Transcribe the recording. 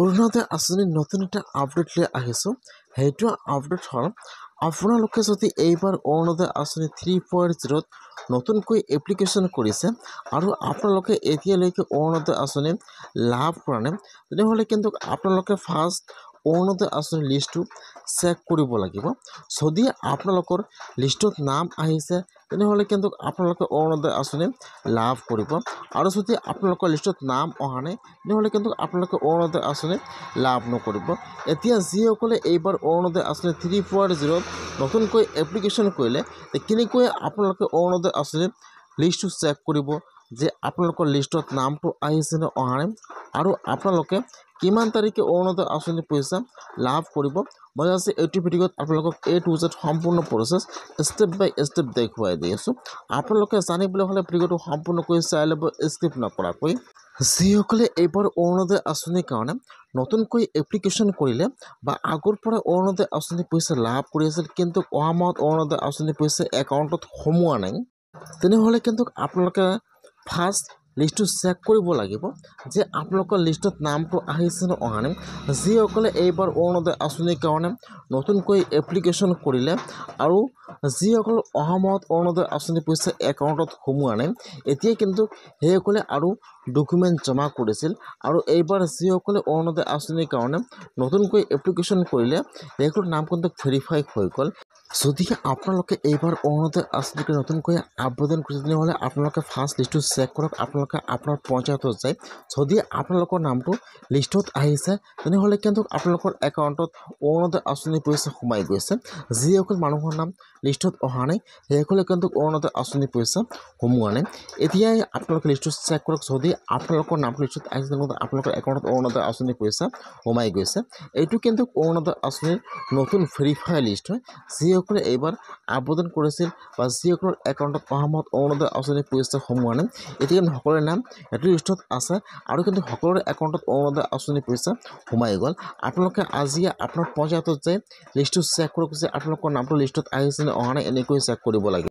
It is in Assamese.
অৰুণোদয় আঁচনিৰ নতুন এটা আপডেট লৈ আহিছোঁ। সেইটো আপডেট হ'ল আপোনালোকে যদি এইবাৰ অৰুণোদয় আঁচনি 3.0ত নতুনকৈ এপ্লিকেশ্যন কৰিছে আৰু আপোনালোকে এতিয়ালৈকে অৰুণোদয় আঁচনি লাভ কৰা নাই, তেনেহ'লে কিন্তু আপোনালোকে ফাৰ্ষ্ট অৰুণোদয় আঁচনিৰ লিষ্টটো চেক কৰিব লাগিব। যদি আপোনালোকৰ লিষ্টত নাম আহিছে তেনেহ'লে কিন্তু আপোনালোকে অৰুণোদয় আঁচনি লাভ কৰিব, আৰু যদি আপোনালোকৰ লিষ্টত নাম অহা নাই তেনেহ'লে কিন্তু আপোনালোকে অৰুণোদয় আঁচনি লাভ নকৰিব। এতিয়া যিসকলে এইবাৰ অৰুণোদয় আঁচনি 3.0ত নতুনকৈ এপ্লিকেশ্যন কৰিলে, কেনেকৈ আপোনালোকে অৰুণোদয় আঁচনিৰ লিষ্টটো চেক কৰিব যে আপোনালোকৰ লিষ্টত নামটো আহিছে নে অহা নাই, আৰু আপোনালোকে কিমান তাৰিখে অৰুণোদয় আঁচনিৰ পইচা লাভ কৰিব। মই আজি এইটো ভিডিঅ'ত আপোনালোকক A to Z সম্পূৰ্ণ প্ৰচেছ ষ্টেপ বাই ষ্টেপ দেখুৱাই দি আছোঁ। আপোনালোকে জানিবলৈ হ'লে ভিডিঅ'টো সম্পূৰ্ণকৈ চাই ল'ব, স্কিপ নকৰাকৈ। যিসকলে এইবাৰ অৰুণোদয় আঁচনিৰ কাৰণে নতুনকৈ এপ্লিকেশ্যন কৰিলে বা আগৰ পৰা অৰুণোদয় আঁচনিৰ পইচা লাভ কৰি আছিল কিন্তু অহা মাহত অৰুণোদয় আঁচনিৰ পইচা একাউণ্টত সোমোৱা নাই, তেনেহ'লে কিন্তু আপোনালোকে ফাৰ্ষ্ট লিষ্টটো চেক কৰিব লাগিব যে আপোনালোকৰ লিষ্টত নামটো আহিছে নে অহা নাই। যিসকলে এইবাৰ অৰুণোদয় আঁচনিৰ কাৰণে নতুনকৈ এপ্লিকেশ্যন কৰিলে আৰু যিসকল অহা মাহত অৰুণোদয় আঁচনিৰ পইচা একাউণ্টত সোমোৱা নাই, এতিয়া কিন্তু সেইসকলে আৰু ডকুমেণ্ট জমা কৰিছিল, আৰু এইবাৰ যিসকলে অৰুণোদয় আঁচনিৰ কাৰণে নতুনকৈ এপ্লিকেশ্যন কৰিলে সেইসকলৰ নাম কিন্তু ভেৰিফাই হৈ গ'ল। যদিহে আপোনালোকে এইবাৰ অৰুণোদয় আঁচনিৰ নতুনকৈ আবেদন কৰিছে তেনেহ'লে আপোনালোকে ফাৰ্ষ্ট লিষ্টটো চেক কৰক। আপোনালোকে আপোনাৰ পঞ্চায়তত যায়, যদি আপোনালোকৰ নামটো লিষ্টত আহিছে তেনেহ'লে কিন্তু আপোনালোকৰ একাউণ্টত অৰুণোদয় আঁচনিৰ পইচা সোমাই গৈছে। যিসকল মানুহৰ নাম লিষ্টত অহা নাই সেইসকলে কিন্তু অৰুণোদয় আঁচনিৰ পইচা সোমোৱা নাই। এতিয়াই আপোনালোকে লিষ্টটো চেক কৰক, যদি আপোনালোকৰ নামটো লিষ্টত আহিছে তেনেহ'লে আপোনালোকৰ একাউণ্টত অৰুণোদয় আঁচনিৰ পইচা সোমাই গৈছে। এইটো কিন্তু অৰুণোদয় আঁচনিৰ নতুন ভেৰিফাই লিষ্ট হয়। যিসকলে এইবাৰ আবেদন কৰিছিল বা যিসকলৰ একাউণ্টত অহা মাহত অৰুণোদয় আঁচনিৰ পইচা সোমোৱা নাই, এতিয়া কিন্তু সকলোৰে নাম এইটো লিষ্টত আছে আৰু কিন্তু সকলোৰে একাউণ্টত অৰুণোদয় আঁচনিৰ পইচা সোমাই গ'ল। আপোনালোকে আজি আপোনাৰ পঞ্চায়তত যায় লিষ্টটো চেক কৰক যে আপোনালোকৰ নামটো লিষ্টত আহিছে নে অহা নাই, এনেকৈ চেক কৰিব লাগে।